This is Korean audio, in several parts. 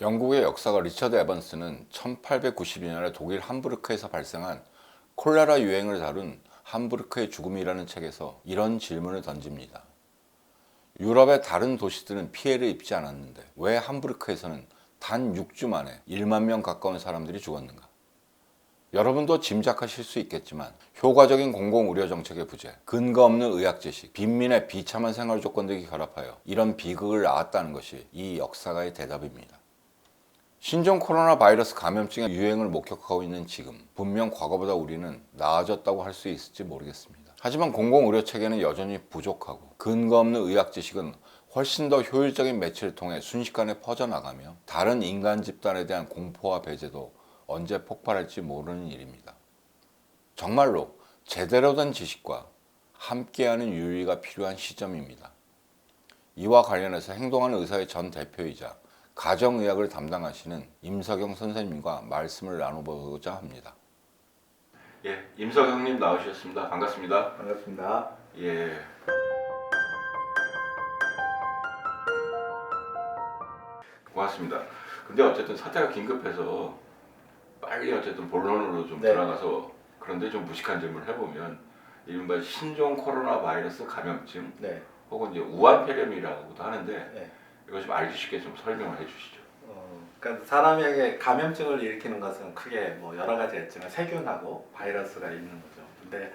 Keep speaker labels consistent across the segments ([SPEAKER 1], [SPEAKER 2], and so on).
[SPEAKER 1] 영국의 역사가 리처드 에번스는 1892년에 독일 함부르크에서 발생한 콜레라 유행을 다룬 함부르크의 죽음이라는 책에서 이런 질문을 던집니다. 유럽의 다른 도시들은 피해를 입지 않았는데 왜 함부르크에서는 단 6주 만에 1만 명 가까운 사람들이 죽었는가? 여러분도 짐작하실 수 있겠지만 효과적인 공공의료 정책의 부재, 근거 없는 의학 지식, 빈민의 비참한 생활 조건 등이 결합하여 이런 비극을 낳았다는 것이 이 역사가의 대답입니다. 신종 코로나 바이러스 감염증의 유행을 목격하고 있는 지금 분명 과거보다 우리는 나아졌다고 할 수 있을지 모르겠습니다. 하지만 공공의료 체계는 여전히 부족하고 근거 없는 의학 지식은 훨씬 더 효율적인 매체를 통해 순식간에 퍼져나가며 다른 인간 집단에 대한 공포와 배제도 언제 폭발할지 모르는 일입니다. 정말로 제대로 된 지식과 함께하는 윤리가 필요한 시점입니다. 이와 관련해서 행동하는 의사의 전 대표이자 가정의학을 담당하시는 임석영 선생님과 말씀을 나눠보고자 합니다. 예, 임석영님 나오셨습니다. 반갑습니다.
[SPEAKER 2] 반갑습니다.
[SPEAKER 1] 예. 고맙습니다. 근데 어쨌든 사태가 긴급해서 빨리 어쨌든 본론으로 좀 들어가서 그런데 좀 무식한 질문을 해보면 이른바 신종 코로나 바이러스 감염증 혹은 이제 우한폐렴이라고도 하는데 이거 좀 알기 쉽게 좀 설명을 해주시죠.
[SPEAKER 2] 그러니까 사람에게 감염증을 일으키는 것은 크게 뭐 여러 가지가 있지만 세균하고 바이러스가 있는 거죠. 근데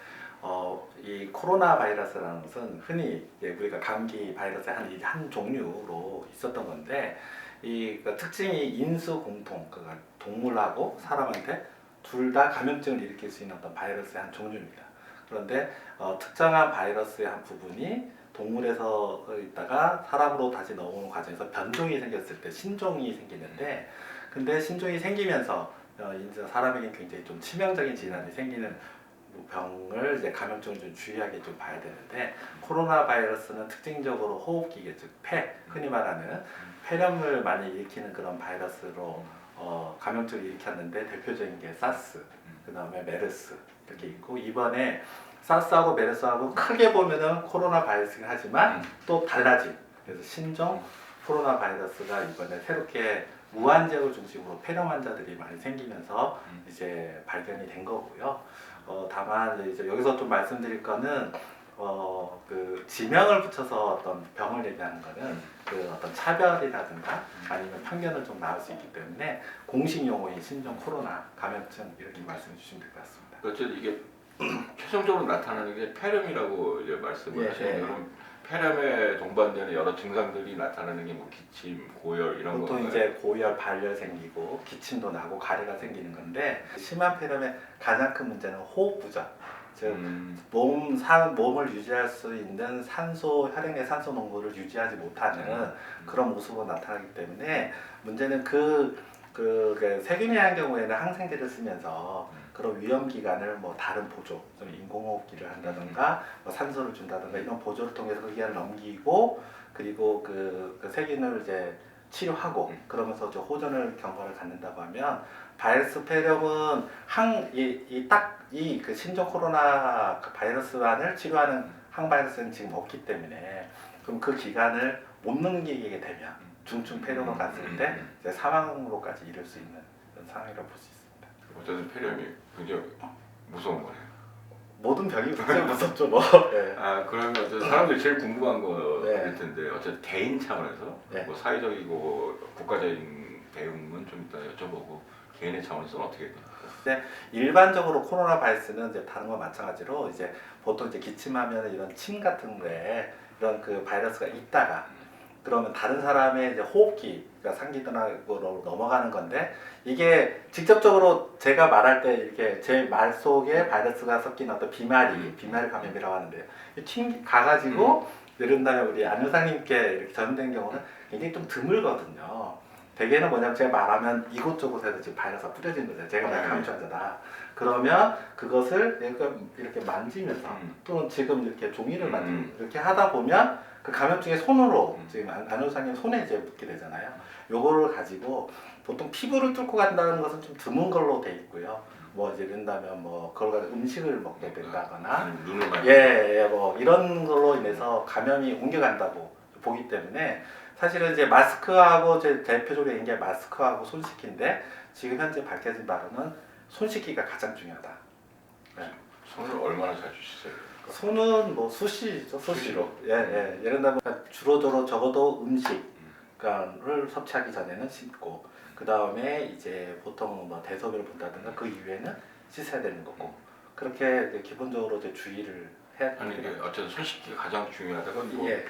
[SPEAKER 2] 이 코로나 바이러스라는 것은 흔히 우리가 감기 바이러스의 한 종류로 있었던 건데 그 특징이 인수 공통, 그러니까 동물하고 사람한테 둘 다 감염증을 일으킬 수 있는 어떤 바이러스의 한 종류입니다. 그런데 특정한 바이러스의 한 부분이 동물에서 있다가 사람으로 다시 넘어오는 과정에서 변종이 생겼을 때 신종이 생기는데, 근데 신종이 생기면서 이제 사람에게 굉장히 좀 치명적인 질환이 생기는 병을 이제 감염증을 좀 주의하게 좀 봐야 되는데, 코로나 바이러스는 특징적으로 호흡기계 즉 폐, 흔히 말하는 폐렴을 많이 일으키는 그런 바이러스로 감염증을 일으켰는데 대표적인 게 사스, 그 다음에 메르스 이렇게 있고, 이번에 사스하고 메르스하고 크게 보면은 코로나 바이러스긴 하지만 또 달라진, 그래서 신종 코로나 바이러스가 이번에 새롭게 우한 지역을 중심으로 폐렴 환자들이 많이 생기면서 이제 발견이 된 거고요. 다만 이제 여기서 좀 말씀드릴 거는 그 지명을 붙여서 어떤 병을 얘기하는 거는 그 어떤 차별이라든가 아니면 편견을 좀 나올 수 있기 때문에 공식 용어인 신종 코로나 감염증 이렇게 말씀해 주시면 될 것 같습니다.
[SPEAKER 1] 그렇죠. 이게 최종적으로 나타나는 게 폐렴이라고 이제 말씀을 하시는데 그럼 폐렴에 동반되는 여러 증상들이 나타나는 게 뭐 기침, 고열 이런 거
[SPEAKER 2] 보통 이제 고열, 발열 생기고 기침도 나고 가래가 생기는 건데, 심한 폐렴의 가장 큰 문제는 호흡 부족. 즉 몸을 유지할 수 있는 혈액 내 산소 농도를 유지하지 못하는 그런 모습으로 나타나기 때문에, 문제는 그 세균이 한 경우에는 항생제를 쓰면서 그런 위험 기간을 뭐 다른 보조, 좀 인공호흡기를 한다든가 뭐 산소를 준다든가 이런 보조를 통해서 그 기간을 넘기고, 그리고 그 세균을 이제 치료하고 그러면서 호전을 경과를 갖는다고 하면, 바이러스 폐렴은 그 신종 코로나 바이러스만을 치료하는 항바이러스는 지금 없기 때문에, 그럼 그 기간을 못 넘기게 되면 중증 폐렴을 갔을 때 이제 사망으로까지 이를 수 있는 그런 상황이라고 볼 수 있습니다.
[SPEAKER 1] 어쨌든 폐렴이 굉장히 무서운 거네요.
[SPEAKER 2] 모든 병이 굉장히 무섭죠, 뭐.
[SPEAKER 1] 그러면 어쨌든 사람들이 제일 궁금한 거일 텐데 어쨌든 개인 차원에서 뭐 사회적이고 국가적인 대응은 좀 이따 여쭤보고 개인의 차원에서는 어떻게 돼요?
[SPEAKER 2] 근데 일반적으로 코로나 바이러스는 이제 다른 거 마찬가지로 이제 보통 이제 기침하면 이런 침 같은 거에 이런 그 바이러스가 있다가 그러면 다른 사람의 이제 호흡기가 상기등으로 넘어가는 건데, 이게 직접적으로 제가 말할 때 이렇게 제 말 속에 바이러스가 섞인 어떤 비말이 감염이라고 하는데요. 침 가가지고 예를 들면 우리 안 의사님께 이렇게 전염된 경우는 굉장히 좀 드물거든요. 대개는 뭐냐면 제가 말하면 이곳저곳에서 지금 바이러스가 뿌려지는 거죠. 제가 감염자다. 그러면 그것을 이렇게 만지면서 또는 지금 이렇게 종이를 만지면서 이렇게 하다 보면 그 감염증의 손으로 지금 안 의사님 손에 이제 묻게 되잖아요. 요거를 가지고 보통 피부를 뚫고 간다는 것은 좀 드문 걸로 돼 있고요. 뭐 이제 된다면 뭐 그걸 가지고 음식을 먹게 된다거나
[SPEAKER 1] 눈을
[SPEAKER 2] 뭐 이런 걸로 인해서 감염이 옮겨간다고 보기 때문에 사실은 이제 마스크하고 제 대표적으로 얘기한 게 마스크하고 손 씻기인데 지금 현재 밝혀진 바로는 손 씻기가 가장 중요하다. 네.
[SPEAKER 1] 손을 얼마나 자주 씻어요?
[SPEAKER 2] 손은 뭐 수시죠, 수시로. 예를 들면 주로 적어도 음식을 섭취하기 전에는 씻고, 그 다음에 이제 보통 뭐 대소변을 본다든가 그 이후에는 씻어야 되는 거고, 그렇게 이제 기본적으로 이제 주의를 해야
[SPEAKER 1] 아니 이게
[SPEAKER 2] 됩니다.
[SPEAKER 1] 어쨌든 손 씻기가 가장 중요하다고 뭐
[SPEAKER 2] 예.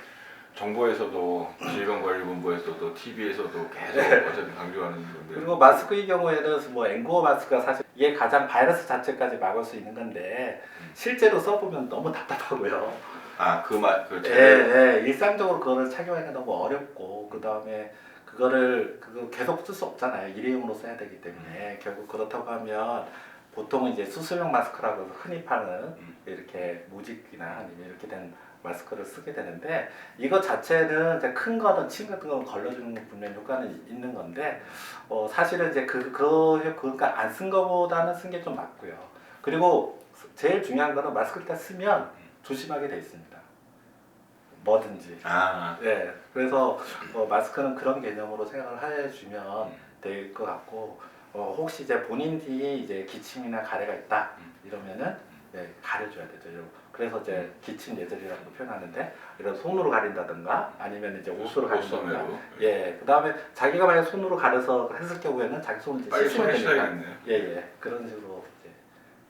[SPEAKER 1] 정부에서도 질병관리본부에서도 TV에서도 계속 어쨌든 강조하는 건데.
[SPEAKER 2] 그리고 마스크의 경우에는 뭐 N95 마스크가 사실 이게 가장 바이러스 자체까지 막을 수 있는 건데 실제로 써보면 너무 답답하고요.
[SPEAKER 1] 아그
[SPEAKER 2] 일상적으로 그거를 착용하기가 너무 어렵고 그 다음에 그거 계속 쓸 수 없잖아요. 일회용으로 써야 되기 때문에 결국 그렇다고 하면 보통은 이제 수술용 마스크라고 해서 흔히 파는 이렇게 무직이나 아니면 이렇게 된 마스크를 쓰게 되는데 이거 자체는 이제 큰 거는 침 같은 거 걸러주는 건 분명히 효과는 있는 건데 사실은 이제 그러니까 안 쓴 거보다는 쓴 게 좀 낫고요. 그리고 제일 중요한 거는 마스크 일단 쓰면 조심하게 돼 있습니다. 뭐든지. 네, 그래서 마스크는 그런 개념으로 생각을 해주면 될 것 같고 혹시 이제 본인이 이제 기침이나 가래가 있다 이러면은 네, 가려줘야 되죠. 그래서 이제 기침 예절이라고 표현하는데 이런 손으로 가린다든가 아니면 이제 옷으로 가린다든가 그다음에 자기가 만약 손으로 가려서 했을 경우에는 자기 손을 이제 씻으면 되니까 그런 식으로 이제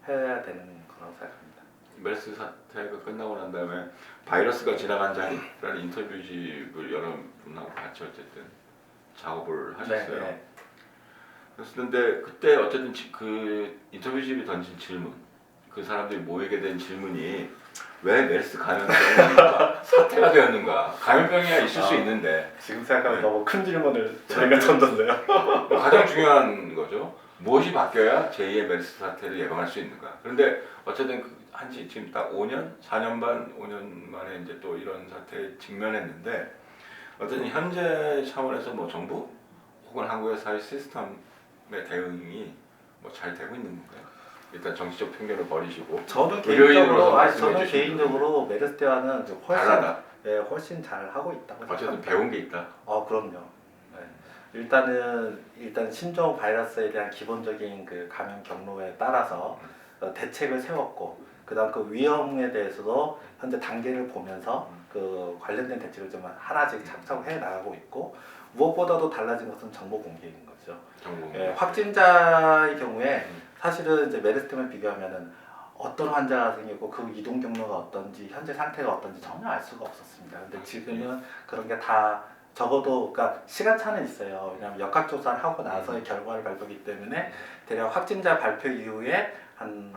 [SPEAKER 2] 해야 되는 거라고 생각합니다.
[SPEAKER 1] 메르스 사태가 끝나고 난 다음에 바이러스가 지나간 자라는 인터뷰집을 여러 분하고 같이 어쨌든 작업을 하셨어요. 그랬는데 그때 어쨌든 그 인터뷰집이 던진 질문, 그 사람들이 모이게 된 질문이 왜 메르스 감염병이 사태가 되었는가? 감염병이야 있을 수 있는데
[SPEAKER 2] 지금 생각하면 너무 큰 질문을 저희가 던졌네요.
[SPEAKER 1] 가장 중요한 거죠. 무엇이 바뀌어야 제2의 메르스 사태를 예방할 수 있는가? 그런데 어쨌든 한지 지금 딱 5년, 4년 반, 5년 만에 이제 또 이런 사태에 직면했는데 어쨌든 현재 차원에서 뭐 정부 혹은 한국의 사회 시스템의 대응이 뭐 잘 되고 있는 건가요? 일단 정치적 편견을 버리시고
[SPEAKER 2] 저는
[SPEAKER 1] 의료인으로서
[SPEAKER 2] 개인적으로 메르스 때와는 훨씬 잘 하고 있다고 생각합니다.
[SPEAKER 1] 어쨌든 배운 게 있다.
[SPEAKER 2] 그럼요. 네. 일단 신종 바이러스에 대한 기본적인 그 감염 경로에 따라서 대책을 세웠고, 그다음 그 위험에 대해서도 현재 단계를 보면서 그 관련된 대책을 좀 하나씩 착착해 나가고 있고, 무엇보다도 달라진 것은 정보 공개인 거죠. 확진자의 경우에 사실은 이제 메르스 때문에 비교하면은 어떤 환자가 생기고 그 이동 경로가 어떤지 현재 상태가 어떤지 전혀 알 수가 없었습니다. 근데 지금은 그런 게 다 적어도 그러니까 시간차는 있어요. 왜냐하면 역학조사를 하고 나서의 결과를 발표하기 때문에 대략 확진자 발표 이후에 한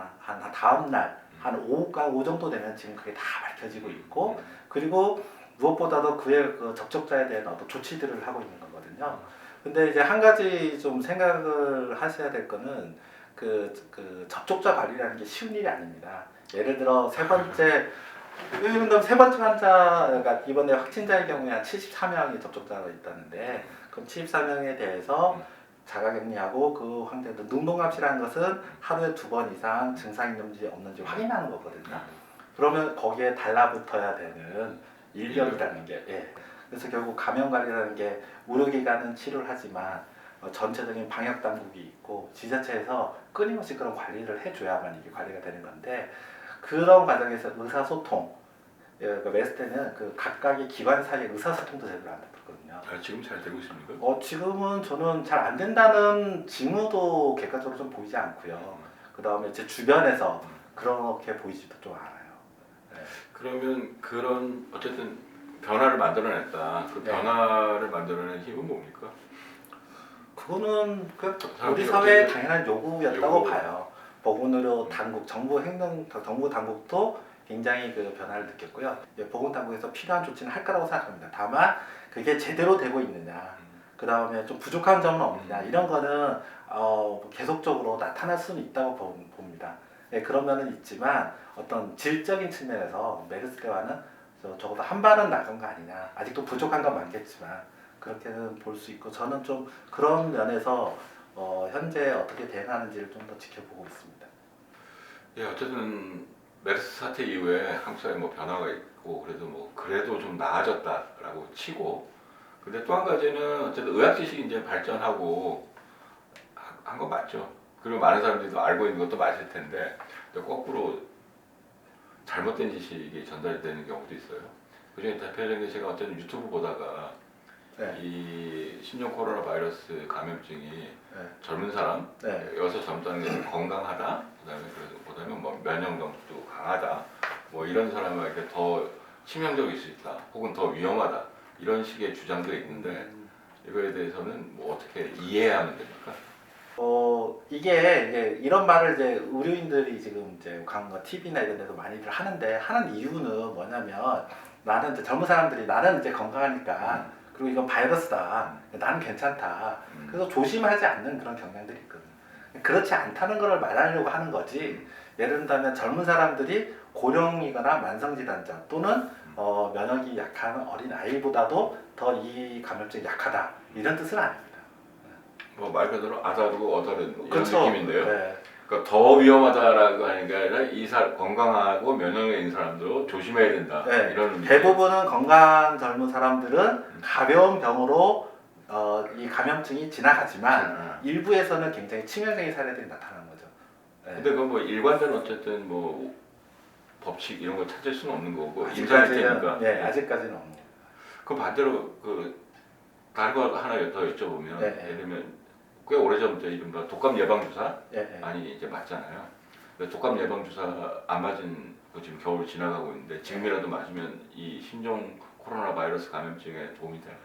[SPEAKER 2] 다음 날 한 오후 정도 되면 지금 그게 다 밝혀지고 있고, 그리고 무엇보다도 그의 그 접촉자에 대한 어떤 조치들을 하고 있는 거거든요. 근데 이제 한 가지 좀 생각을 하셔야 될 거는 그 접촉자 관리라는 게 쉬운 일이 아닙니다. 예를 들어 세 번째 환자가 이번에 확진자의 경우에 한 74명의 접촉자가 있다는데, 그럼 74명에 대해서 자가격리하고 그 환자들 능동감시라는 것은 하루에 2번 이상 증상 있는지 없는지 확인하는 거거든요. 그러면 거기에 달라붙어야 되는 인력이라는 게 그래서 결국 감염 관리라는 게 의료기관은 치료를 하지만 전체적인 방역 당국이 있고 지자체에서 끊임없이 그런 관리를 해줘야만 이게 관리가 되는 건데, 그런 과정에서 의사소통, 메르스 때는 그 각각의 기관 사이의 의사소통도 제대로 안 됐거든요.
[SPEAKER 1] 지금 잘 되고 있습니까?
[SPEAKER 2] 지금은 저는 잘 안 된다는 징후도 객관적으로 좀 보이지 않고요. 그 다음에 제 주변에서 그렇게 보이지도 좀 않아요.
[SPEAKER 1] 그러면 그런 어쨌든 변화를 만들어냈다. 그 변화를 만들어낸 힘은 뭡니까?
[SPEAKER 2] 그거는 우리 사회의 당연한 요구였다고 봐요. 보건의료 당국, 정부 당국도 굉장히 그 변화를 느꼈고요. 보건당국에서 필요한 조치는 할 거라고 생각합니다. 다만 그게 제대로 되고 있느냐, 그 다음에 좀 부족한 점은 없느냐, 이런 거는 계속적으로 나타날 수는 있다고 봅니다. 그런 면은 있지만 어떤 질적인 측면에서 메르스 때와는 적어도 한 발은 나간 거 아니냐, 아직도 부족한 건 많겠지만 그렇게는 볼 수 있고, 저는 좀 그런 면에서 현재 어떻게 대응하는지를 좀 더 지켜보고 있습니다.
[SPEAKER 1] 어쨌든 메르스 사태 이후에 한국 사회에 뭐 변화가 있고 그래도 좀 나아졌다라고 치고, 근데 또 한 가지는 어쨌든 의학 지식이 이제 발전하고 한 건 맞죠. 그리고 많은 사람들이 또 알고 있는 것도 맞을 텐데, 또 거꾸로 잘못된 지식이 전달되는 경우도 있어요. 그중에 대표적인 게, 제가 어쨌든 유튜브 보다가
[SPEAKER 2] 네.
[SPEAKER 1] 이 신종 코로나 바이러스 감염증이
[SPEAKER 2] 네.
[SPEAKER 1] 젊은 사람,
[SPEAKER 2] 네.
[SPEAKER 1] 여기서 젊다는 게 건강하다, 그다음에 뭐 면역력도 강하다, 뭐 이런 사람에게 더 치명적일 수 있다, 혹은 더 위험하다, 이런 식의 주장도 있는데, 이거에 대해서는 뭐 어떻게 이해해야 하는 됩니까?
[SPEAKER 2] 이게 이런 말을 이제 의료인들이 지금 이제 광고 TV나 이런 데서 많이들 하는데, 하는 이유는 뭐냐면, 나는 이제 젊은 사람들이 나는 이제 건강하니까, 그리고 이건 바이러스다, 나는 괜찮다, 그래서 조심하지 않는 그런 경향들이 있거든. 그렇지 않다는 걸 말하려고 하는 거지. 예를 들면 젊은 사람들이 고령이거나 만성질환자 또는 면역이 약한 어린 아이보다도 더 이 감염증이 약하다, 이런 뜻은 아닙니다.
[SPEAKER 1] 뭐 말 그대로 아다르고 어다른 이런
[SPEAKER 2] 그렇죠.
[SPEAKER 1] 느낌인데요.
[SPEAKER 2] 네.
[SPEAKER 1] 그러니까 더 위험하다라고 하는 게 아니라 건강하고 면역력 있는 사람도 조심해야 된다,
[SPEAKER 2] 네.
[SPEAKER 1] 이런 의미.
[SPEAKER 2] 대부분은 건강한 젊은 사람들은 가벼운 병으로 이 감염증이 지나가지만 일부에서는 굉장히 치명적인 사례들이 나타나는 거죠. 네.
[SPEAKER 1] 근데 그건 뭐 일관된 어쨌든 뭐 법칙 이런 걸 찾을 수는 없는 거고,
[SPEAKER 2] 아직까지는
[SPEAKER 1] 인터넷이니까.
[SPEAKER 2] 네, 아직까지는 없습니다.
[SPEAKER 1] 그 반대로 다른 거 하나 더 여쭤보면,
[SPEAKER 2] 네.
[SPEAKER 1] 예를 들면 꽤 오래전부터 이른바 독감 예방 주사
[SPEAKER 2] 네.
[SPEAKER 1] 많이 이제 맞잖아요. 근데 독감 예방 주사 안 맞은 거 지금 겨울 지나가고 있는데, 지금이라도 맞으면 이 신종 코로나 바이러스 감염증에 도움이 되나요?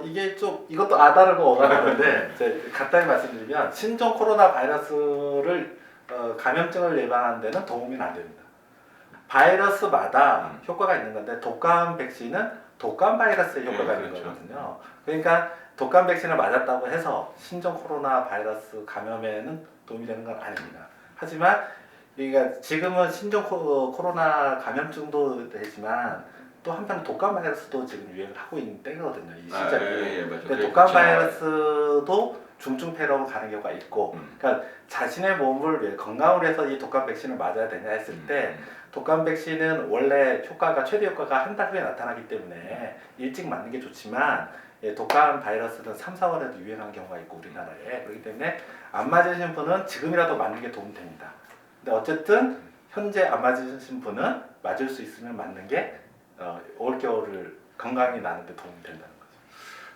[SPEAKER 2] 이게 좀 이것도 아다르고 어다르는데 이제 간단히 말씀드리면, 신종 코로나 바이러스를 감염증을 예방하는 데는 도움이 안 됩니다. 바이러스마다 효과가 있는 건데, 독감 백신은 독감 바이러스에 효과가 있는
[SPEAKER 1] 그렇죠.
[SPEAKER 2] 거거든요. 그러니까 독감 백신을 맞았다고 해서 신종 코로나 바이러스 감염에는 도움이 되는 건 아닙니다. 하지만 그러니까 지금은 신종 코로나 감염증도 되지만 또 한편 독감 바이러스도 지금 유행을 하고 있는 때거든요. 이 시작이.
[SPEAKER 1] 맞죠.
[SPEAKER 2] 근데 독감 바이러스도 중증 폐렴으로 가는 경우가 있고, 그러니까 자신의 몸을 건강을 해서 이 독감 백신을 맞아야 되냐 했을 때, 독감 백신은 원래 효과가 최대 효과가 한 달 후에 나타나기 때문에 일찍 맞는 게 좋지만, 독감 바이러스는 3, 4월에도 유행하는 경우가 있고 우리나라에, 그렇기 때문에 안 맞으신 분은 지금이라도 맞는 게 도움이 됩니다. 근데 어쨌든 현재 안 맞으신 분은 맞을 수 있으면 맞는 게 올겨울을 건강히 나는 데 도움이 된다는 거죠.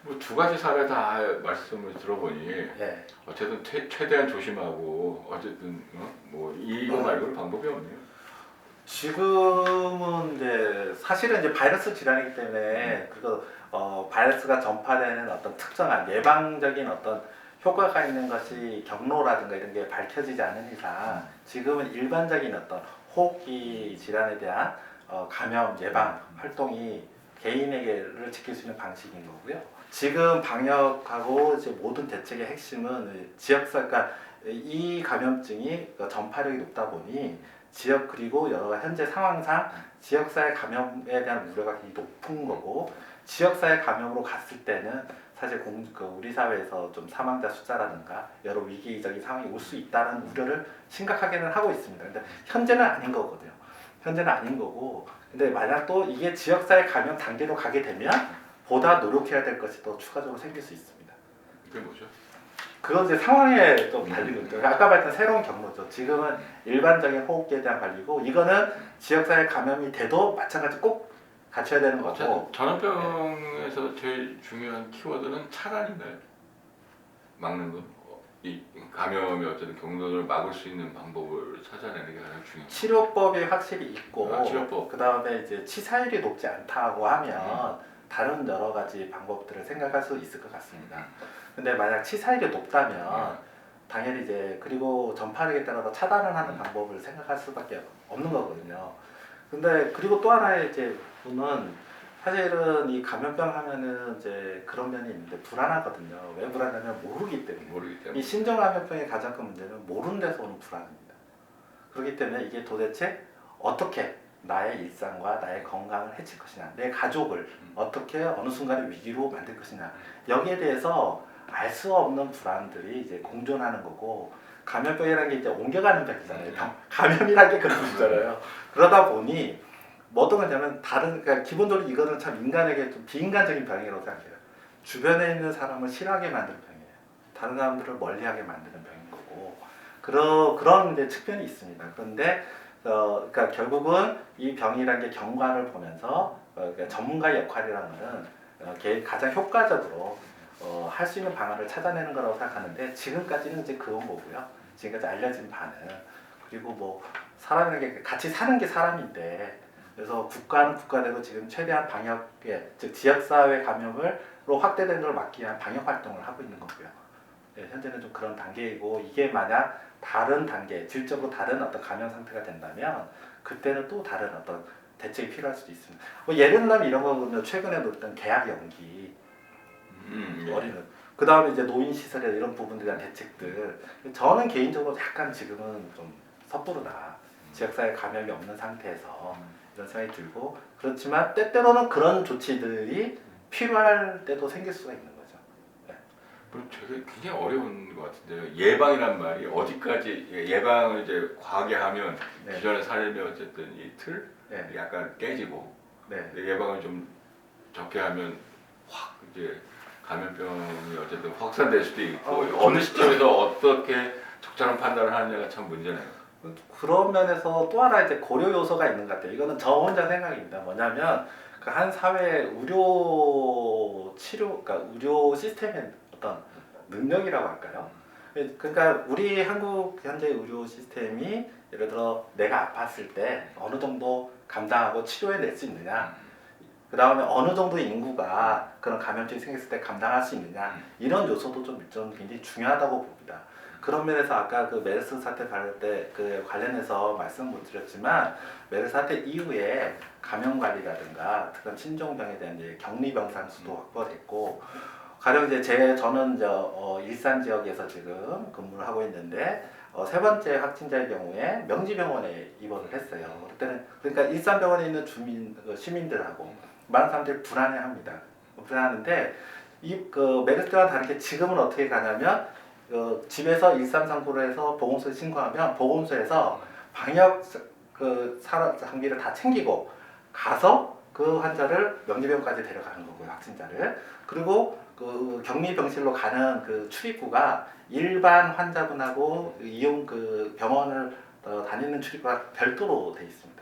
[SPEAKER 1] 뭐 두 가지 사례 다 말씀을 들어보니,
[SPEAKER 2] 예.
[SPEAKER 1] 어쨌든 최대한 조심하고, 어쨌든 뭐 이거 말고는 방법이 없네요.
[SPEAKER 2] 지금은 이제 사실은 이제 바이러스 질환이기 때문에 그거 바이러스가 전파되는 어떤 특정한 예방적인 어떤 효과가 있는 것이 경로라든가 이런 게 밝혀지지 않은 이상, 지금은 일반적인 어떤 호흡기 질환에 대한 감염 예방 활동이 개인에게를 지킬 수 있는 방식인 거고요. 지금 방역하고 이제 모든 대책의 핵심은 지역사, 그러니까 이 감염증이 전파력이 높다 보니 지역, 그리고 여러 현재 상황상 지역사회 감염에 대한 우려가 굉장히 높은 거고, 지역사회 감염으로 갔을 때는 사실 우리 사회에서 좀 사망자 숫자라든가 여러 위기적인 상황이 올 수 있다는 우려를 심각하게는 하고 있습니다. 근데 현재는 아닌 거거든요. 현재는 아닌 거고, 근데 만약 또 이게 지역사회 감염 단계로 가게 되면 보다 노력해야 될 것이 또 추가적으로 생길 수 있습니다.
[SPEAKER 1] 그게 뭐죠?
[SPEAKER 2] 그건 이제 상황에 또 달리는 거죠. 아까 말했던 새로운 경로죠. 지금은 일반적인 호흡기에 대한 관리고, 이거는 지역사회 감염이 돼도 마찬가지 꼭 갖춰야 되는 거고.
[SPEAKER 1] 전염병에서 제일 중요한 키워드는 차단인가요? 막는 거? 이 감염의 어쨌든 경로를 막을 수 있는 방법을 찾아내는 게 가장 중요해요.
[SPEAKER 2] 치료법이 확실히 있고,
[SPEAKER 1] 치료법.
[SPEAKER 2] 그 다음에 이제 치사율이 높지 않다고 하면 다른 여러 가지 방법들을 생각할 수 있을 것 같습니다. 근데 만약 치사율이 높다면 당연히 이제, 그리고 전파력에 따라서 차단을 하는 방법을 생각할 수밖에 없는 거거든요. 근데 그리고 또 하나의 이제 분은, 사실은 이 감염병 하면은 이제 그런 면이 있는데 불안하거든요. 왜 불안하냐면 모르기 때문에. 이 신종감염병의 가장 큰 문제는 모르는 데서 오는 불안입니다. 그렇기 때문에 이게 도대체 어떻게 나의 일상과 나의 건강을 해칠 것이냐, 내 가족을 어떻게 어느 순간에 위기로 만들 것이냐, 여기에 대해서 알 수 없는 불안들이 이제 공존하는 거고, 감염병이라는 게 이제 옮겨가는 병이잖아요. 감염이라는 게 그런 거잖아요. 그러다 보니 뭐든 하냐면 다른 그러니까 기본적으로 이거는 참 인간에게 좀 비인간적인 병이라고 생각해요. 주변에 있는 사람을 싫어하게 만드는 병이에요. 다른 사람들을 멀리하게 만드는 병인 거고 그런 이제 측면이 있습니다. 그런데 그러니까 결국은 이 병이라는 게 경과를 보면서 그러니까 전문가의 역할이라는 거는 가장 효과적으로 할 수 있는 방안을 찾아내는 거라고 생각하는데 지금까지는 이제 그건 거고요. 지금까지 알려진 바는 그리고 뭐 사람이라는 게 같이 사는 게 사람인데 그래서 국가는 국가대로 지금 최대한 방역에 즉 지역사회 감염으로 확대되는 걸 막기 위한 방역 활동을 하고 있는 거고요. 네, 현재는 좀 그런 단계이고 이게 만약 다른 단계, 질적으로 다른 어떤 감염 상태가 된다면 그때는 또 다른 어떤 대책이 필요할 수도 있습니다. 뭐 예를 들면 이런 거는 최근에 놓던 계약 연기, 어린은 그 다음에 이제 노인 시설에 이런 부분들에 대한 대책들 저는 개인적으로 약간 지금은 좀 섣부르다. 지역사회 감염이 없는 상태에서 이런 생각이 들고 그렇지만 때때로는 그런 조치들이 필요할 때도 생길 수가 있는 거죠. 네.
[SPEAKER 1] 그럼 되게 굉장히 어려운 것 같은데요. 예방이란 말이 어디까지 예방을 이제 과하게 하면
[SPEAKER 2] 네.
[SPEAKER 1] 기존의 삶의 어쨌든 이 틀
[SPEAKER 2] 네.
[SPEAKER 1] 약간 깨지고
[SPEAKER 2] 네.
[SPEAKER 1] 예방을 좀 적게 하면 확 이제 감염병이 어쨌든 확산될 수도 있고 어느 시점에서 어떻게 적절한 판단을 하느냐가 참 문제네요.
[SPEAKER 2] 그런 면에서 또 하나 이제 고려 요소가 있는 것 같아요. 이거는 저 혼자 생각입니다. 뭐냐면 그 한 사회 의료 치료, 그러니까 의료 시스템의 어떤 능력이라고 할까요? 그러니까 우리 한국 현재 의료 시스템이 예를 들어 내가 아팠을 때 어느 정도 감당하고 치료해낼 수 있느냐, 그 다음에 어느 정도 인구가 그런 감염증이 생겼을 때 감당할 수 있느냐 이런 요소도 좀 굉장히 중요하다고 봅니다. 그런 면에서 아까 그 메르스 사태 발生때 그 관련해서 말씀 못 드렸지만 메르스 사태 이후에 감염 관리라든가 특히 신종병에 대한 이제 격리 병상 수도 확보됐고 가령 이제 저는 일산 지역에서 지금 근무를 하고 있는데 세 번째 확진자의 경우에 명지병원에 입원을 했어요. 그때는 그러니까 일산병원에 있는 시민들하고 많은 사람들이 불안해합니다. 불안하는데 이 그 메르스 때와 다르게 지금은 어떻게 가냐면 집에서 1339로 해서 보건소에 신고하면 보건소에서 방역 장비를 다 챙기고 가서 그 환자를 명지병원까지 데려가는 거고요, 확진자를. 그리고 그 격리병실로 가는 그 출입구가 일반 환자분하고 이용 그 병원을 다니는 출입구가 별도로 돼 있습니다.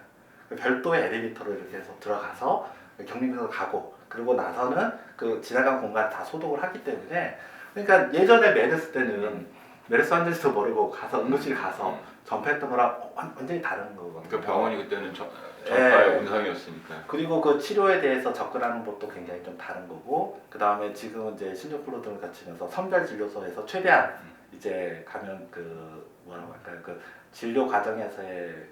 [SPEAKER 2] 별도의 엘리베이터로 이렇게 해서 들어가서 격리병실로 가고 그리고 나서는 그 지나간 공간 다 소독을 하기 때문에 그러니까 예전에 메르스 때는 메르스 환자인지도 모르고 가서 응급실 가서 전파했던 거랑 완전히 다른 거거든요.
[SPEAKER 1] 그 병원이 그때는 전파의 온상이었으니까.
[SPEAKER 2] 그리고 그 치료에 대해서 접근하는 것도 굉장히 좀 다른 거고 그 다음에 지금 이제 신종플루 등을 거치면서 선별 진료소에서 최대한 이제 감염 뭐라고 할까요 그 진료 과정에서의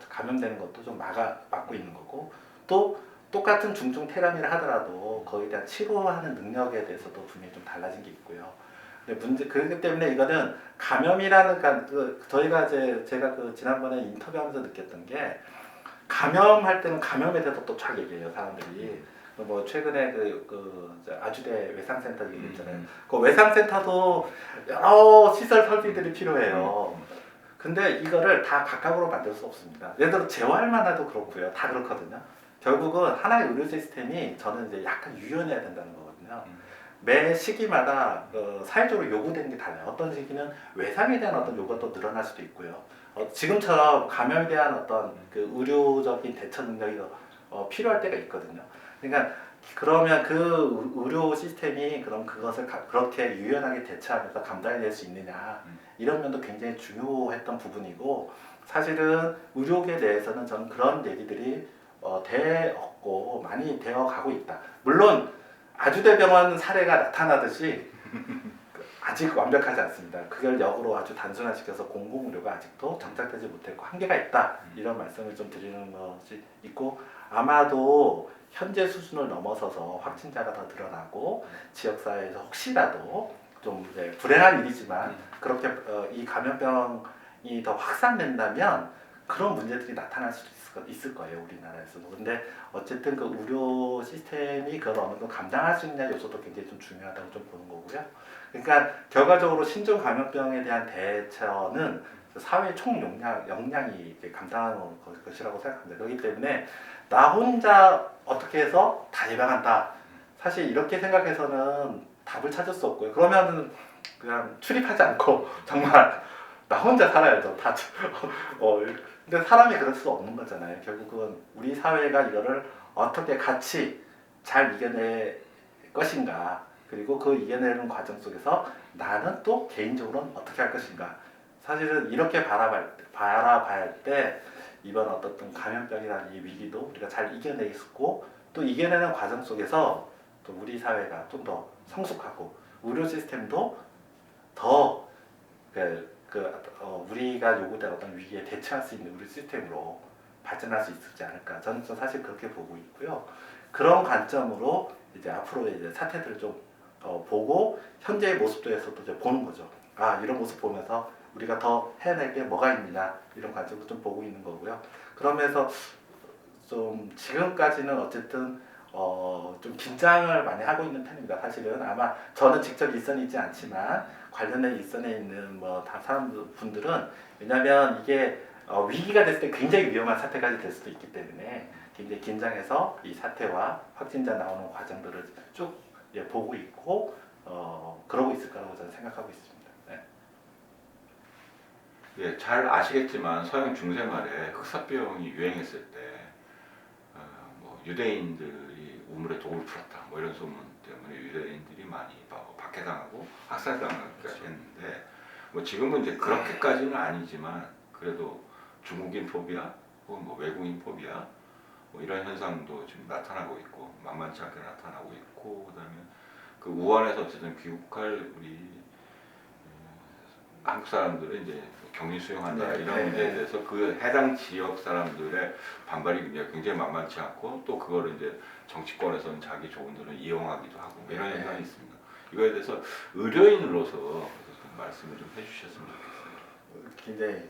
[SPEAKER 2] 감염되는 것도 좀 막고 있는 거고 또 똑같은 중증 테라미를 하더라도 거기에 대한 치료하는 능력에 대해서도 분명히 좀 달라진 게 있고요. 근데 그렇기 때문에 이거는 감염이라는 저희가 제가 지난번에 인터뷰하면서 느꼈던 게 감염할 때는 감염에 대해서 또 쫙 얘기해요 사람들이. 뭐 최근에 아주대 외상센터 얘기했잖아요. 그 외상센터도 여러 시설 설비들이 필요해요. 근데 이거를 다 각각으로 만들 수 없습니다. 예를 들어 재활만 해도 그렇고요. 다 그렇거든요. 결국은 하나의 의료 시스템이 저는 이제 약간 유연해야 된다는 거거든요. 매 시기마다 사회적으로 요구되는 게 달라요. 어떤 시기는 외상에 대한 어떤 요구가 또 늘어날 수도 있고요. 지금처럼 감염에 대한 어떤 그 의료적인 대처 능력이 필요할 때가 있거든요. 그러니까 그러면 그 의료 시스템이 그럼 그것을 그렇게 유연하게 대처하면서 감당해낼 수 있느냐 이런 면도 굉장히 중요했던 부분이고 사실은 의료계 내에서는 저는 그런 얘기들이 되었고 많이 되어 가고 있다. 물론 아주대병원 사례가 나타나듯이 아직 완벽하지 않습니다. 그걸 역으로 아주 단순화시켜서 공공의료가 아직도 정착되지 못했고 한계가 있다. 이런 말씀을 좀 드리는 것이 있고 아마도 현재 수준을 넘어서서 확진자가 더 늘어나고 지역사회에서 혹시라도 좀 불행한 일이지만 그렇게 이 감염병이 더 확산된다면 그런 문제들이 나타날 수도 있을 있을 거예요, 우리나라에서도. 근데 어쨌든 그 의료 시스템이 그걸 어느 정도 감당할 수 있냐 요소도 굉장히 좀 중요하다고 좀 보는 거고요. 그러니까 결과적으로 신종 감염병에 대한 대처는 사회 총 역량이 이제 감당하는 것이라고 생각합니다. 그렇기 때문에 나 혼자 어떻게 해서 다 예방한다. 사실 이렇게 생각해서는 답을 찾을 수 없고요. 그러면은 그냥 출입하지 않고 정말 나 혼자 살아야죠. 다. 근데 사람이 그럴 수 없는 거잖아요. 결국은 우리 사회가 이거를 어떻게 같이 잘 이겨낼 것인가. 그리고 그 이겨내는 과정 속에서 나는 또 개인적으로는 어떻게 할 것인가. 사실은 이렇게 바라봐야 할 때 이번 어떤 감염병이라는 이 위기도 우리가 잘 이겨내고 또 이겨내는 과정 속에서 또 우리 사회가 좀 더 성숙하고 의료 시스템도 더 우리가 요구되는 어떤 위기에 대처할 수 있는 의료 시스템으로 발전할 수 있지 않을까. 저는 사실 그렇게 보고 있고요. 그런 관점으로 이제 앞으로 이제 사태들을 좀 보고 현재의 모습에서도 이제 보는 거죠. 아, 이런 모습 보면서 우리가 더 해낼 게 뭐가 있느냐 이런 관점도 좀 보고 있는 거고요. 그러면서 좀 지금까지는 어쨌든 좀 긴장을 많이 하고 있는 편입니다. 사실은 아마 저는 직접 일선에 있지 않지만 관련된 일선에 있는 다 사람분들은 왜냐하면 이게 위기가 됐을 때 굉장히 위험한 사태까지 될 수도 있기 때문에 굉장히 긴장해서 이 사태와 확진자 나오는 과정들을 쭉 보고 있고 그러고 있을 거라고 저는 생각하고 있습니다. 네.
[SPEAKER 1] 예, 잘 아시겠지만 서양 중세말에 흑사병이 유행했을 때 뭐 유대인들이 우물에 독을 풀었다 뭐 이런 소문 때문에 유대인들이 많이 박해당하고 학살당하기까지 했는데 뭐 지금은 이제 그렇게까지는 아니지만 그래도 중국인 포비아 혹은 뭐 외국인 포비아 뭐 이런 현상도 지금 나타나고 있고 만만치 않게 나타나고 있고 그다음에 그 우한에서 어쨌든 귀국할 우리 한국 사람들은 이제 격리 수용한다 이런 문제에 대해서 그 해당 지역 사람들의 반발이 굉장히 만만치 않고 또 그거를 이제 정치권에서는 자기 좋은 대로 이용하기도 하고 이런 현상이 있습니다. 이거에 대해서 의료인으로서 좀 말씀을 좀 해주셨으면 좋겠어요.
[SPEAKER 2] 굉장히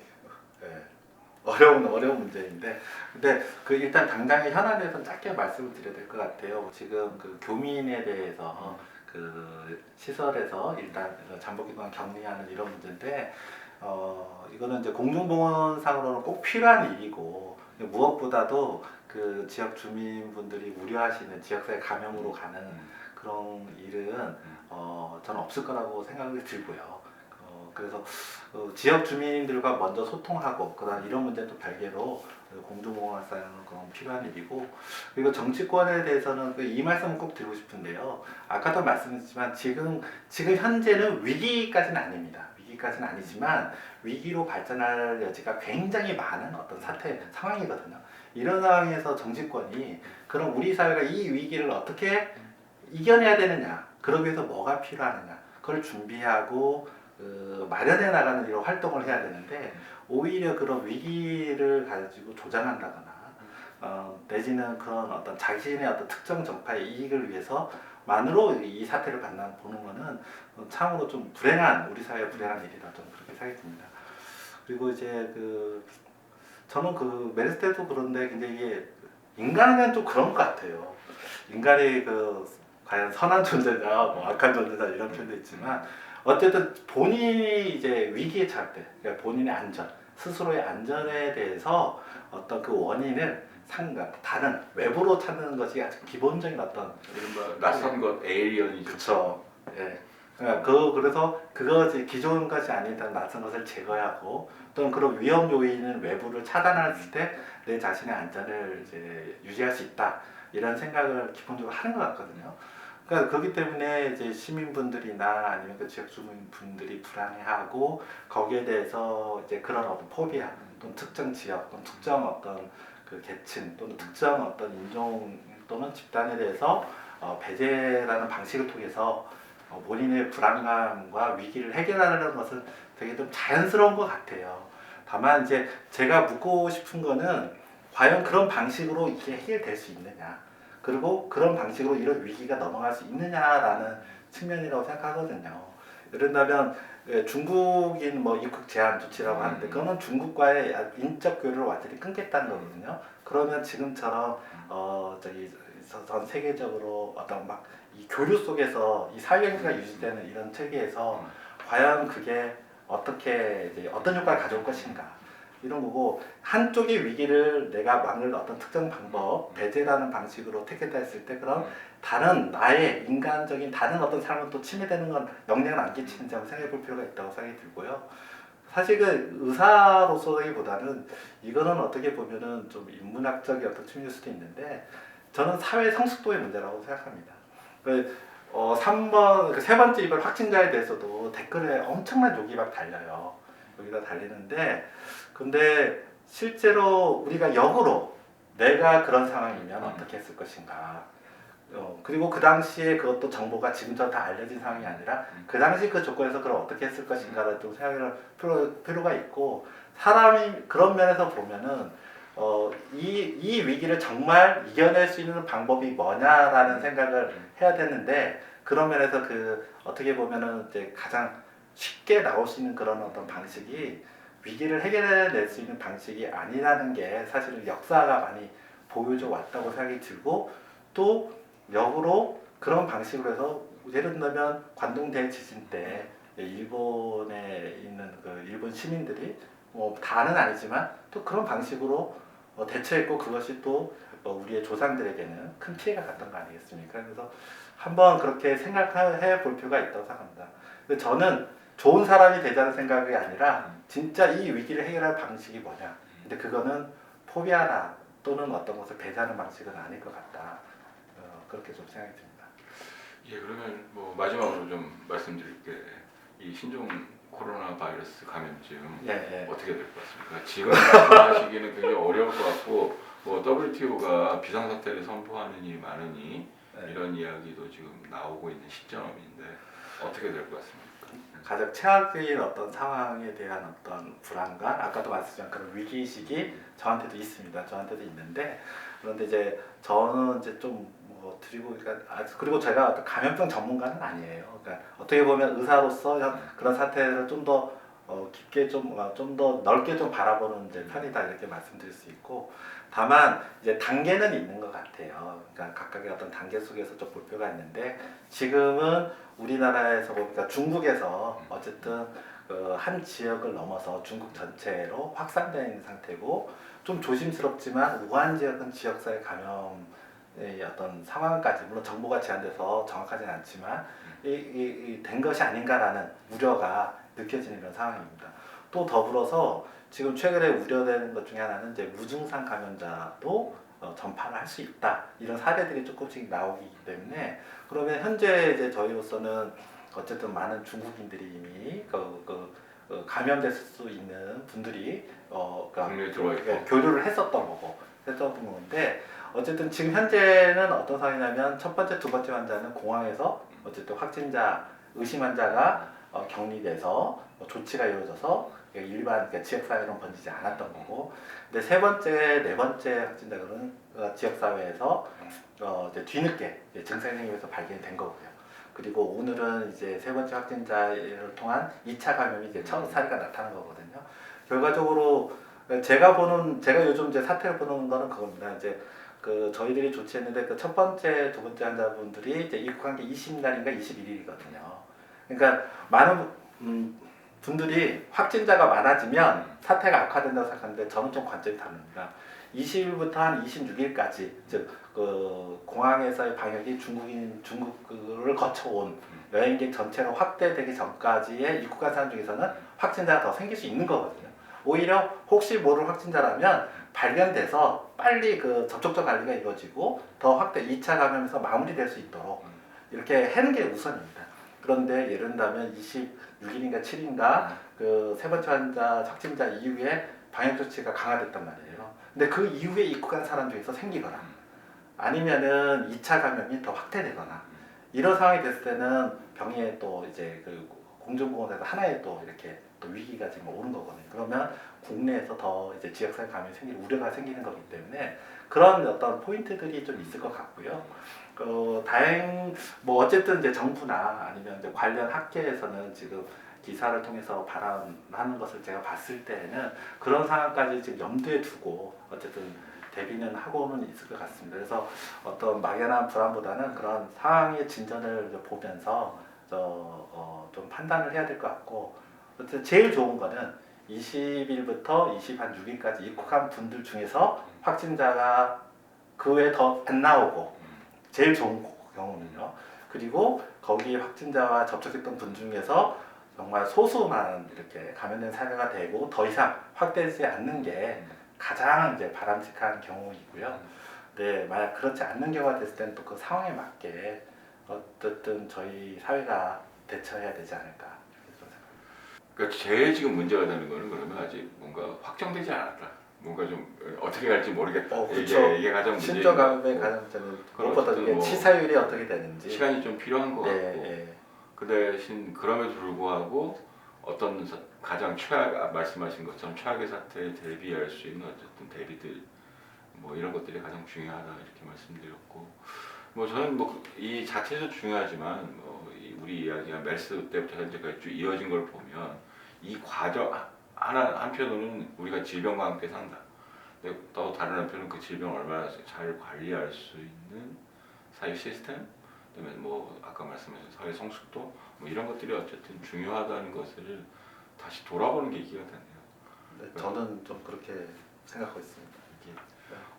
[SPEAKER 2] 어려운 문제인데, 근데 그 일단 당장의 현안에 대해서는 짧게 말씀을 드려야 될 것 같아요. 지금 그 교민에 대해서 그 시설에서 일단 잠복기간 격리하는 이런 문제인데, 이거는 이제 공중보건상으로는 꼭 필요한 일이고 무엇보다도 그 지역 주민분들이 우려하시는 지역사회 감염으로 가는 그런 일은 저는 없을 거라고 생각이 들고요. 그래서 지역 주민들과 먼저 소통하고 그다음 이런 문제는 또 별개로 공중보건상은 그건 필요한 일이고 그리고 정치권에 대해서는 이 말씀을 꼭 드리고 싶은데요. 아까도 말씀드렸지만 지금 현재는 위기까지는 아닙니다. 위기까지는 아니지만 위기로 발전할 여지가 굉장히 많은 어떤 상황이거든요. 이런 상황에서 정치권이 그럼 우리 사회가 이 위기를 어떻게 이겨내야 되느냐, 그러기 위해서 뭐가 필요하느냐, 그걸 준비하고 마련해 나가는 이런 활동을 해야 되는데 오히려 그런 위기를 가지고 조장한다거나 내지는 그런 어떤 자신의 어떤 특정 정파의 이익을 위해서만으로 이 사태를 보는 거는 참으로 좀 우리 사회의 불행한 일이라 좀 그렇게 생각이 듭니다. 그리고 이제 저는 메르스 때도 그런데 굉장히 이게 인간은 좀 그런 것 같아요. 인간이 과연 선한 존재냐, 뭐 악한 존재냐 이런 표현도 있지만 어쨌든 본인이 이제 위기에 처할 때, 그러니까 본인의 안전, 스스로의 안전에 대해서 어떤 그 원인을 다른 외부로 찾는 것이 아주 기본적인 어떤
[SPEAKER 1] 낯선 것 에이리언이죠.
[SPEAKER 2] 그렇죠. 예. 그래서 그것이 기존 것이 아닌 낯선 것을 제거하고 또는 그런 위험 요인은 외부를 차단했을 때 내 자신의 안전을 이제 유지할 수 있다 이런 생각을 기본적으로 하는 것 같거든요. 그러니까 그렇기 때문에 이제 시민분들이나 아니면 그 지역 주민분들이 불안해하고 거기에 대해서 이제 그런 어떤 포비아 또는 특정 지역 또는 특정 어떤 그 계층 또는 특정 어떤 인종 또는 집단에 대해서 배제라는 방식을 통해서 본인의 불안감과 위기를 해결하려는 것은 되게 좀 자연스러운 것 같아요. 다만 이제 제가 묻고 싶은 거는 과연 그런 방식으로 이게 해결될 수 있느냐, 그리고 그런 방식으로 이런 위기가 넘어갈 수 있느냐라는 측면이라고 생각하거든요. 그런다면 예, 중국인 뭐 입국 제한 조치라고 하는데 그거는 중국과의 인적 교류를 완전히 끊겠다는 거거든요. 그러면 지금처럼 저기 전 세계적으로 어떤 막 이 교류 속에서 이 사회경제가 유지되는 이런 체계에서 과연 그게 어떻게 이제 어떤 효과를 가져올 것인가 이런 거고 한쪽의 위기를 내가 막을 어떤 특정 방법 배제라는 방식으로 택했다 했을 때 그럼 다른 나의 인간적인 다른 어떤 삶은 또 침해되는 건 영향을 안 끼치는지 한번 생각해 볼 필요가 있다고 생각이 들고요. 사실 그 의사로서기보다는 이거는 어떻게 보면은 좀 인문학적인 어떤 측면일 수도 있는데 저는 사회 성숙도의 문제라고 생각합니다. 그 3번 그 세 번째 이별 확진자에 대해서도 댓글에 엄청난 욕이 막 달려요. 여기다 달리는데 근데 실제로 우리가 역으로 내가 그런 상황이면 어떻게 했을 것인가. 그리고 그 당시에 그것도 정보가 지금처럼 다 알려진 상황이 아니라 그 당시 그 조건에서 그럼 어떻게 했을 것인가를 좀 생각할 필요가 있고 사람이 그런 면에서 보면은 이 위기를 정말 이겨낼 수 있는 방법이 뭐냐라는 생각을 해야 되는데 그런 면에서 그 어떻게 보면은 이제 가장 쉽게 나올 수 있는 그런 어떤 방식이 위기를 해결해낼 수 있는 방식이 아니라는 게 사실은 역사가 많이 보여줘 왔다고 생각이 들고 또 역으로 그런 방식으로 해서 예를 들면 관동 대지진 때 일본에 있는 그 일본 시민들이 뭐 다는 아니지만 또 그런 방식으로 대처했고 그것이 또 우리의 조상들에게는 큰 피해가 갔던 거 아니겠습니까? 그래서 한번 그렇게 생각해 볼 필요가 있다고 생각합니다. 근데 저는 좋은 사람이 되자는 생각이 아니라 진짜 이 위기를 해결할 방식이 뭐냐. 근데 그거는 포비아나 또는 어떤 것을 배제하는 방식은 아닐 것 같다. 그렇게 좀 생각이 듭니다.
[SPEAKER 1] 예, 그러면 뭐 마지막으로 좀 말씀드릴 게 이 신종 코로나 바이러스 감염증
[SPEAKER 2] 예.
[SPEAKER 1] 어떻게 될 것 같습니까? 지금 말씀하시기는 굉장히 어려울 것 같고 뭐 WTO가 비상사태를 선포하느니 마느니 이런 이야기도 지금 나오고 있는 시점인데 어떻게 될 것 같습니까?
[SPEAKER 2] 가장 최악의 어떤 상황에 대한 어떤 불안감, 아까도 말씀드린 그런 위기의식이 저한테도 있습니다. 저한테도 있는데 그런데 이제 저는 이제 좀 뭐 드리고 그러니까 그리고 제가 어떤 감염병 전문가는 아니에요. 그러니까 어떻게 보면 의사로서 그런 사태를 좀 더 깊게 좀 더 넓게 좀 바라보는 이제 편이다 이렇게 말씀드릴 수 있고 다만 이제 단계는 있는 것 같아요. 그러니까 각각의 어떤 단계 속에서 좀 볼 필요가 있는데 지금은 우리나라에서 보니까 중국에서 어쨌든 한 지역을 넘어서 중국 전체로 확산되어 있는 상태고 좀 조심스럽지만 우한 지역은 지역사회 감염의 어떤 상황까지 물론 정보가 제한돼서 정확하지는 않지만 된 것이 아닌가라는 우려가 느껴지는 그런 상황입니다. 또 더불어서 지금 최근에 우려되는 것 중에 하나는 이제 무증상 감염자도 전파를 할 수 있다 이런 사례들이 조금씩 나오기 때문에 그러면 현재 이제 저희로서는 어쨌든 많은 중국인들이 이미 감염될 수 있는 분들이
[SPEAKER 1] 국내에 들어와 있고
[SPEAKER 2] 교류를 했었던 건데 어쨌든 지금 현재는 어떤 상황이냐면 첫 번째, 두 번째 환자는 공항에서 어쨌든 확진자 의심 환자가 격리돼서 조치가 이루어져서 일반 그러니까 지역사회로 번지지 않았던 거고 근데 세 번째, 네 번째 확진자들은 지역사회에서 이제 뒤늦게 증상이 생기면서 발견된 거고요. 그리고 오늘은 이제 세 번째 확진자를 통한 2차 감염이 이제 첫 사례가 나타난 거거든요. 결과적으로 제가 요즘 이제 사태를 보는 거는 그겁니다. 이제 저희들이 조치했는데 그 첫 번째, 두 번째 환자분들이 이제 입국한 게 20날인가 21일이거든요. 그러니까 많은 분들이 확진자가 많아지면 사태가 악화된다고 생각하는데 저는 좀 관점이 다릅니다. 20일부터 한 26일까지 즉 공항에서의 방역이 중국을 거쳐온 여행객 전체가 확대되기 전까지의 입국한 사람 중에서는 확진자가 더 생길 수 있는 거거든요. 오히려 혹시 모를 확진자라면 발견돼서 빨리 그 접촉자 관리가 이루어지고 더 확대 2차 감염에서 마무리될 수 있도록 이렇게 하는 게 우선입니다. 그런데 예를 들면 26일인가 7일인가 그 세 번째 환자 확진자 이후에 방역 조치가 강화됐단 말이에요. 근데 그 이후에 입국한 사람 중에서 생기거나 아니면은 2차 감염이 더 확대되거나 이런 상황이 됐을 때는 병의에 또 이제 그 공중보건에서 하나의 또 이렇게 또 위기가 지금 오는 거거든요. 그러면 국내에서 더 이제 지역사회 감염이 생길 우려가 생기는 거기 때문에 그런 어떤 포인트들이 좀 있을 것 같고요. 뭐 어쨌든 이제 정부나 아니면 이제 관련 학계에서는 지금 기사를 통해서 발언하는 것을 제가 봤을 때는 그런 상황까지 지금 염두에 두고 어쨌든 대비는 하고는 있을 것 같습니다. 그래서 어떤 막연한 불안보다는 그런 상황의 진전을 이제 보면서 좀 판단을 해야 될 것 같고, 어쨌든 제일 좋은 거는 20일부터 26일까지 입국한 분들 중에서 확진자가 그 외에 더 안 나오고, 제일 좋은 경우는요. 그리고 거기 확진자와 접촉했던 분 중에서 정말 소수만 이렇게 감염된 사례가 되고 더 이상 확대되지 않는 게 가장 이제 바람직한 경우이고요. 네, 만약 그렇지 않는 경우가 됐을 때는 또 그 상황에 맞게 어쨌든 저희 사회가 대처해야 되지 않을까.
[SPEAKER 1] 그러니까 제일 지금 문제가 되는 거는 그러면 아직 뭔가 확정되지 않았다. 뭔가 좀 어떻게 갈지 모르겠다.
[SPEAKER 2] 그렇죠.
[SPEAKER 1] 이게 가장 문제인
[SPEAKER 2] 신종
[SPEAKER 1] 것
[SPEAKER 2] 감염의
[SPEAKER 1] 같고.
[SPEAKER 2] 가장점은
[SPEAKER 1] 그럼
[SPEAKER 2] 무엇보다
[SPEAKER 1] 어쨌든
[SPEAKER 2] 이게
[SPEAKER 1] 뭐
[SPEAKER 2] 치사율이 어떻게 되는지.
[SPEAKER 1] 시간이 좀 필요한 것 같고.
[SPEAKER 2] 네.
[SPEAKER 1] 그 대신 그럼에도 불구하고 어떤 가장 최악 말씀하신 것처럼 최악의 사태에 대비할 수 있는 어쨌든 대비들 뭐 이런 것들이 가장 중요하다 이렇게 말씀드렸고, 뭐 저는 뭐 이 자체도 중요하지만 우리 이야기가 메르스 때부터 현재까지 쭉 이어진 걸 보면 이 과정 하나 한편으로는 우리가 질병과 함께 산다. 근데 또 다른 한편은 그 질병을 얼마나 잘 관리할 수 있는 사회 시스템, 그다음에 뭐 아까 말씀하신 사회 성숙도 뭐 이런 것들이 어쨌든 중요하다는 것을 다시 돌아보는 계기가 됐네요.
[SPEAKER 2] 네, 저는 좀 그렇게 생각하고 있습니다.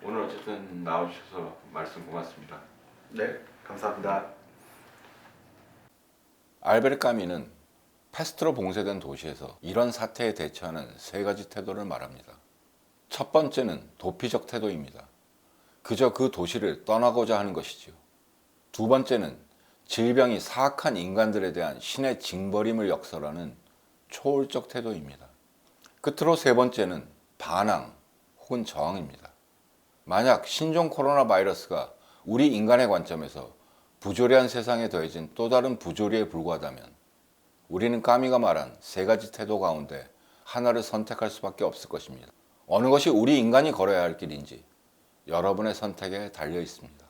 [SPEAKER 1] 오늘 어쨌든 나와주셔서 말씀 고맙습니다.
[SPEAKER 2] 네, 감사합니다.
[SPEAKER 1] 알베르 까미는 패스트로 봉쇄된 도시에서 이런 사태에 대처하는 세 가지 태도를 말합니다. 첫 번째는 도피적 태도입니다. 그저 그 도시를 떠나고자 하는 것이지요. 두 번째는 질병이 사악한 인간들에 대한 신의 징벌임을 역설하는 초월적 태도입니다. 끝으로 세 번째는 반항 혹은 저항입니다. 만약 신종 코로나 바이러스가 우리 인간의 관점에서 부조리한 세상에 더해진 또 다른 부조리에 불과하다면 우리는 까미가 말한 세 가지 태도 가운데 하나를 선택할 수밖에 없을 것입니다. 어느 것이 우리 인간이 걸어야 할 길인지 여러분의 선택에 달려 있습니다.